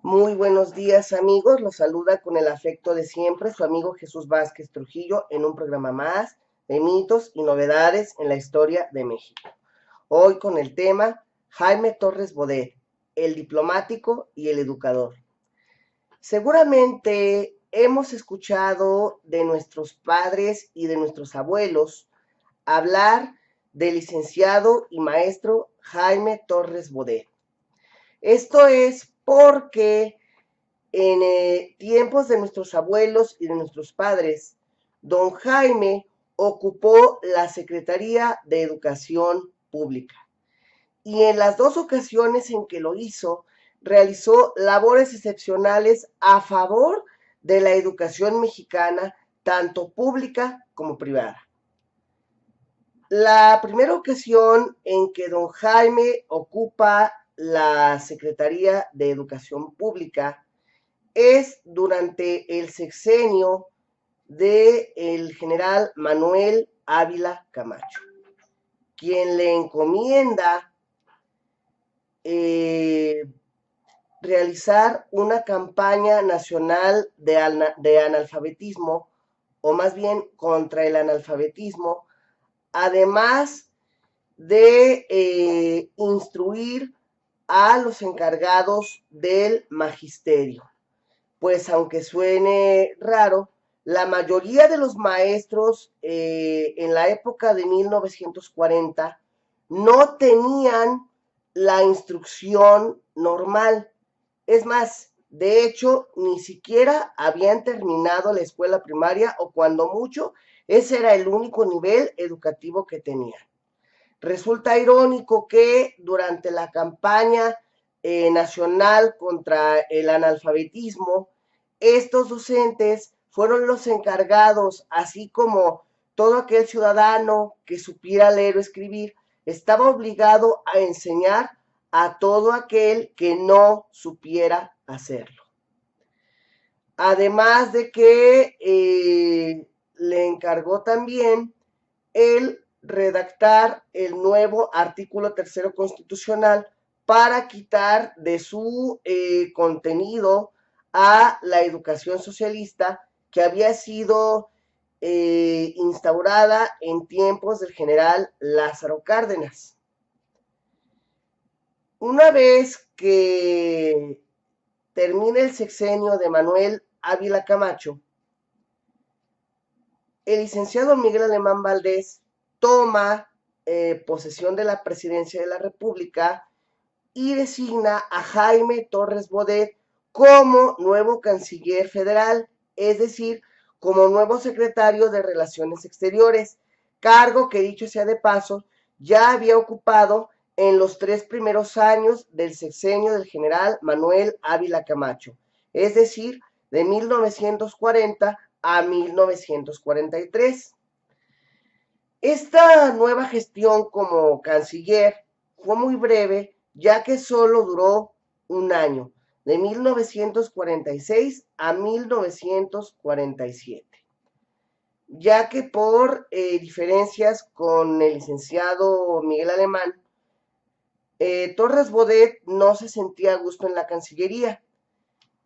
Muy buenos días, amigos. Los saluda con el afecto de siempre su amigo Jesús Vázquez Trujillo en un programa más de mitos y novedades en la historia de México. Hoy con el tema Jaime Torres Bodet, el diplomático y el educador. Seguramente hemos escuchado de nuestros padres y de nuestros abuelos hablar del licenciado y maestro Jaime Torres Bodet. Esto es porque en tiempos de nuestros abuelos y de nuestros padres, don Jaime ocupó la Secretaría de Educación Pública. Y en las dos ocasiones en que lo hizo, realizó labores excepcionales a favor de la educación mexicana, tanto pública como privada. La primera ocasión en que don Jaime ocupa la Secretaría de Educación Pública es durante el sexenio del general Manuel Ávila Camacho, quien le encomienda eh, realizar una campaña nacional de analfabetismo, o más bien contra el analfabetismo, además de instruir a los encargados del magisterio. Pues aunque suene raro, la mayoría de los maestros en la época de 1940 no tenían la instrucción normal. Es más, de hecho, ni siquiera habían terminado la escuela primaria o cuando mucho, ese era el único nivel educativo que tenían. Resulta irónico que durante la campaña nacional contra el analfabetismo, estos docentes fueron los encargados, así como todo aquel ciudadano que supiera leer o escribir, estaba obligado a enseñar a todo aquel que no supiera hacerlo. Además de que le encargó también el redactar el nuevo artículo tercero constitucional para quitar de su contenido a la educación socialista que había sido instaurada en tiempos del general Lázaro Cárdenas. Una vez que termina el sexenio de Manuel Ávila Camacho, el licenciado Miguel Alemán Valdés toma posesión de la presidencia de la República y designa a Jaime Torres Bodet como nuevo canciller federal, es decir, como nuevo secretario de Relaciones Exteriores, cargo que, dicho sea de paso, ya había ocupado en los 3 primeros años del sexenio del general Manuel Ávila Camacho, es decir, de 1940 a 1943. Esta nueva gestión como canciller fue muy breve, ya que solo duró un año, de 1946 a 1947, ya que por diferencias con el licenciado Miguel Alemán, Torres Bodet no se sentía a gusto en la Cancillería.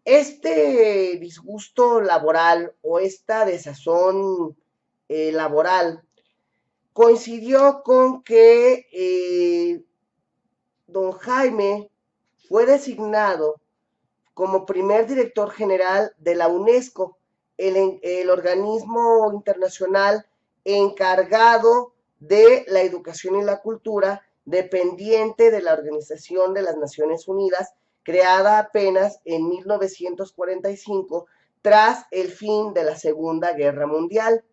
Este disgusto laboral o esta desazón laboral coincidió con que don Jaime fue designado como primer director general de la UNESCO, el organismo internacional encargado de la educación y la cultura, dependiente de la Organización de las Naciones Unidas, creada apenas en 1945 tras el fin de la Segunda Guerra Mundial.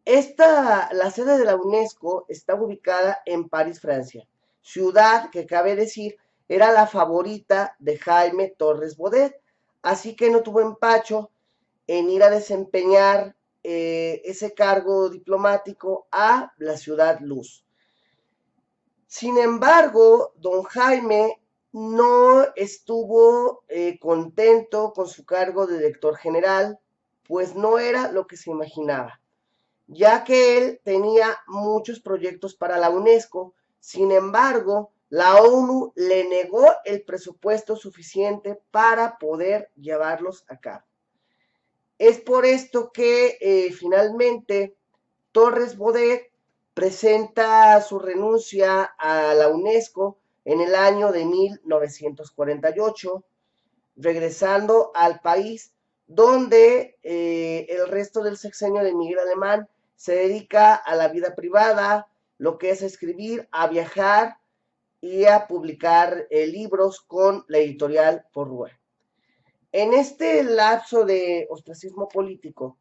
La sede de la UNESCO está ubicada en París, Francia, ciudad que cabe decir era la favorita de Jaime Torres Bodet, así que no tuvo empacho en ir a desempeñar ese cargo diplomático a la ciudad Luz. Sin embargo, don Jaime no estuvo contento con su cargo de director general, pues no era lo que se imaginaba, ya que él tenía muchos proyectos para la UNESCO. Sin embargo, la ONU le negó el presupuesto suficiente para poder llevarlos a cabo. Es por esto que finalmente Torres Bodet presenta su renuncia a la UNESCO en el año de 1948, regresando al país donde el resto del sexenio de Miguel Alemán se dedica a la vida privada, lo que es escribir, a viajar y a publicar libros con la editorial Porrúa. En este lapso de ostracismo político,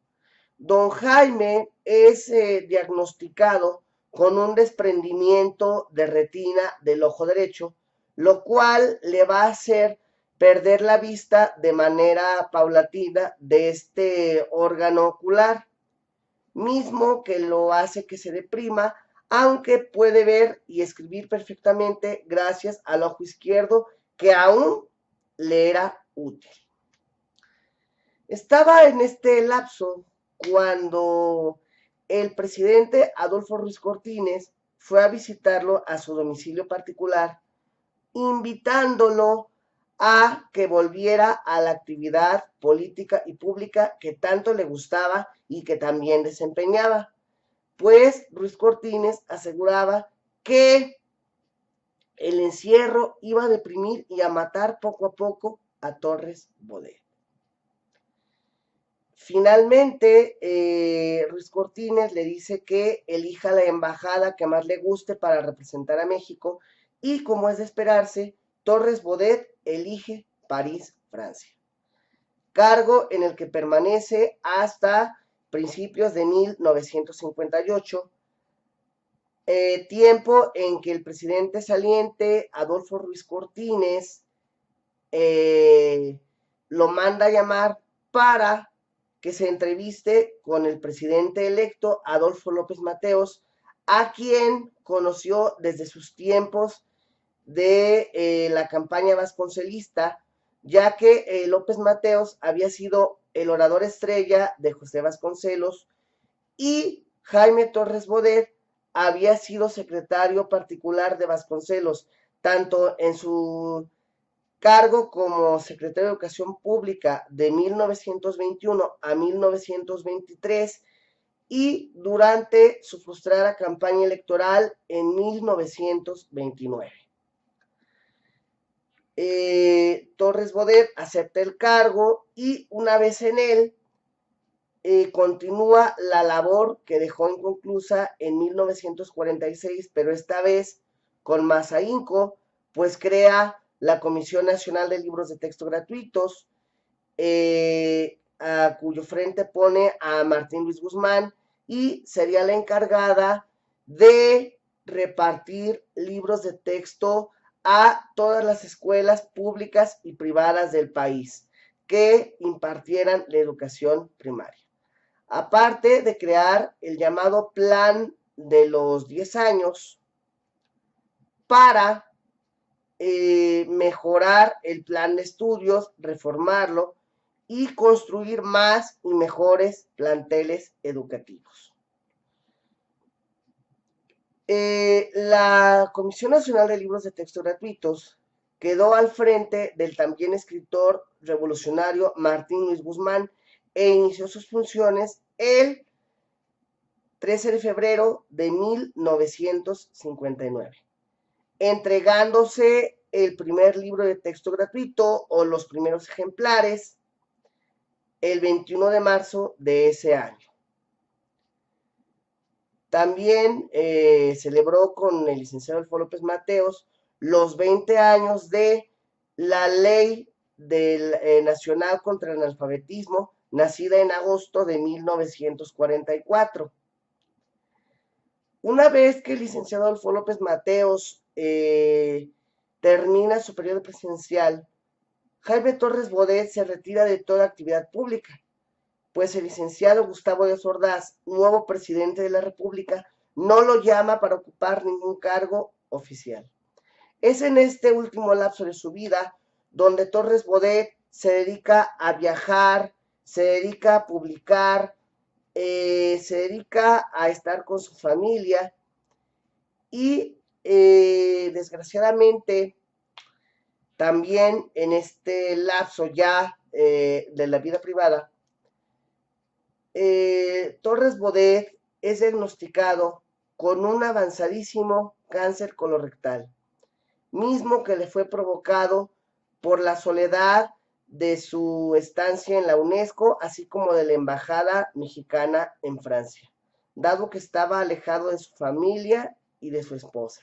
don Jaime es diagnosticado con un desprendimiento de retina del ojo derecho, lo cual le va a hacer perder la vista de manera paulatina de este órgano ocular, mismo que lo hace que se deprima, aunque puede ver y escribir perfectamente gracias al ojo izquierdo que aún le era útil. Estaba en este lapso cuando el presidente Adolfo Ruiz Cortines fue a visitarlo a su domicilio particular, invitándolo a que volviera a la actividad política y pública que tanto le gustaba y que también desempeñaba, pues Ruiz Cortines aseguraba que el encierro iba a deprimir y a matar poco a poco a Torres Bodet. Finalmente, Ruiz Cortines le dice que elija la embajada que más le guste para representar a México y, como es de esperarse, Torres Bodet elige París, Francia, cargo en el que permanece hasta principios de 1958, tiempo en que el presidente saliente Adolfo Ruiz Cortines lo manda a llamar para que se entreviste con el presidente electo Adolfo López Mateos, a quien conoció desde sus tiempos de la campaña vasconcelista, ya que López Mateos había sido el orador estrella de José Vasconcelos y Jaime Torres Bodet había sido secretario particular de Vasconcelos, tanto en su cargo como secretario de Educación Pública de 1921 a 1923 y durante su frustrada campaña electoral en 1929. Torres Bodet acepta el cargo y una vez en él continúa la labor que dejó inconclusa en 1946, pero esta vez con más ahínco, pues crea la Comisión Nacional de Libros de Texto Gratuitos, a cuyo frente pone a Martín Luis Guzmán y sería la encargada de repartir libros de texto a todas las escuelas públicas y privadas del país que impartieran la educación primaria. Aparte de crear el llamado Plan de los 10 años para mejorar el plan de estudios, reformarlo y construir más y mejores planteles educativos. La Comisión Nacional de Libros de Texto Gratuitos quedó al frente del también escritor revolucionario Martín Luis Guzmán e inició sus funciones el 13 de febrero de 1959, entregándose el primer libro de texto gratuito o los primeros ejemplares el 21 de marzo de ese año. También celebró con el licenciado Adolfo López Mateos los 20 años de la Ley Nacional contra el Analfabetismo, nacida en agosto de 1944. Una vez que el licenciado Adolfo López Mateos termina su periodo presidencial, Jaime Torres Bodet se retira de toda actividad pública, pues el licenciado Gustavo Díaz Ordaz, nuevo presidente de la República, no lo llama para ocupar ningún cargo oficial. Es en este último lapso de su vida donde Torres Bodet se dedica a viajar, se dedica a publicar, se dedica a estar con su familia y Desgraciadamente, también en este lapso ya de la vida privada, Torres Bodet es diagnosticado con un avanzadísimo cáncer colorectal, mismo que le fue provocado por la soledad de su estancia en la UNESCO, así como de la Embajada Mexicana en Francia, dado que estaba alejado de su familia y de su esposa.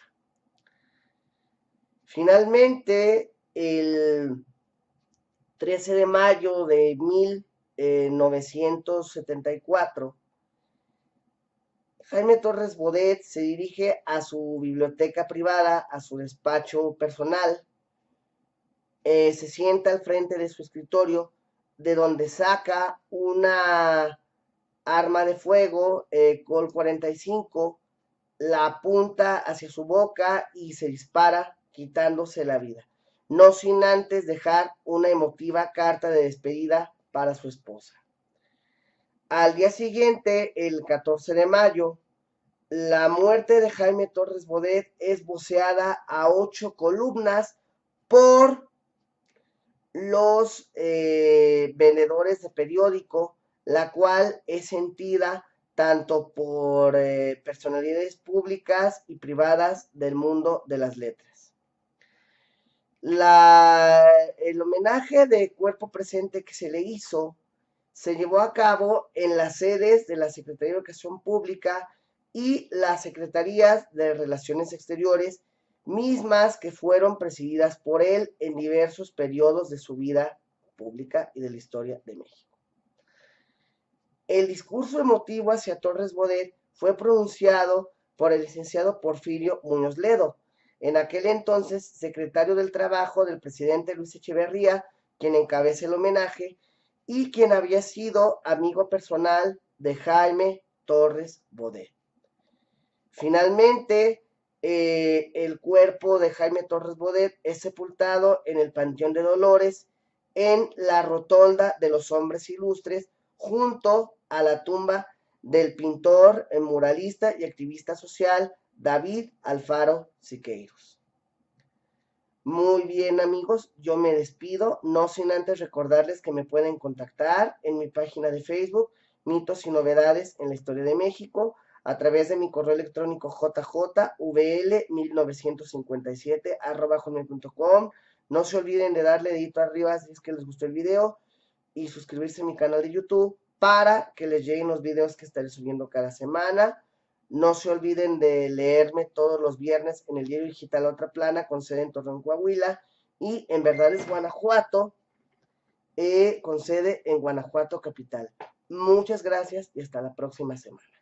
Finalmente, el 13 de mayo de 1974, Jaime Torres Bodet se dirige a su biblioteca privada, a su despacho personal, se sienta al frente de su escritorio, de donde saca una arma de fuego, Colt 45, la apunta hacia su boca y se dispara, quitándose la vida, no sin antes dejar una emotiva carta de despedida para su esposa. Al día siguiente, el 14 de mayo, la muerte de Jaime Torres Bodet es voceada a 8 columnas por los vendedores de periódico, la cual es sentida tanto por personalidades públicas y privadas del mundo de las letras. El homenaje de cuerpo presente que se le hizo se llevó a cabo en las sedes de la Secretaría de Educación Pública y las Secretarías de Relaciones Exteriores, mismas que fueron presididas por él en diversos periodos de su vida pública y de la historia de México. El discurso emotivo hacia Torres Bodet fue pronunciado por el licenciado Porfirio Muñoz Ledo, en aquel entonces secretario del Trabajo del presidente Luis Echeverría, quien encabeza el homenaje y quien había sido amigo personal de Jaime Torres Bodet. Finalmente, el cuerpo de Jaime Torres Bodet es sepultado en el Panteón de Dolores, en la Rotonda de los Hombres Ilustres, junto a la tumba del pintor, muralista y activista social David Alfaro Siqueiros. Muy bien, amigos, yo me despido, no sin antes recordarles que me pueden contactar en mi página de Facebook, Mitos y Novedades en la Historia de México, a través de mi correo electrónico jjvl1957@hotmail.com. No se olviden de darle dedito arriba si es que les gustó el video y suscribirse a mi canal de YouTube para que les lleguen los videos que estaré subiendo cada semana. No se olviden de leerme todos los viernes en el diario digital Otra Plana, con sede en Torreón, Coahuila, y en Verdades, Guanajuato, con sede en Guanajuato capital. Muchas gracias y hasta la próxima semana.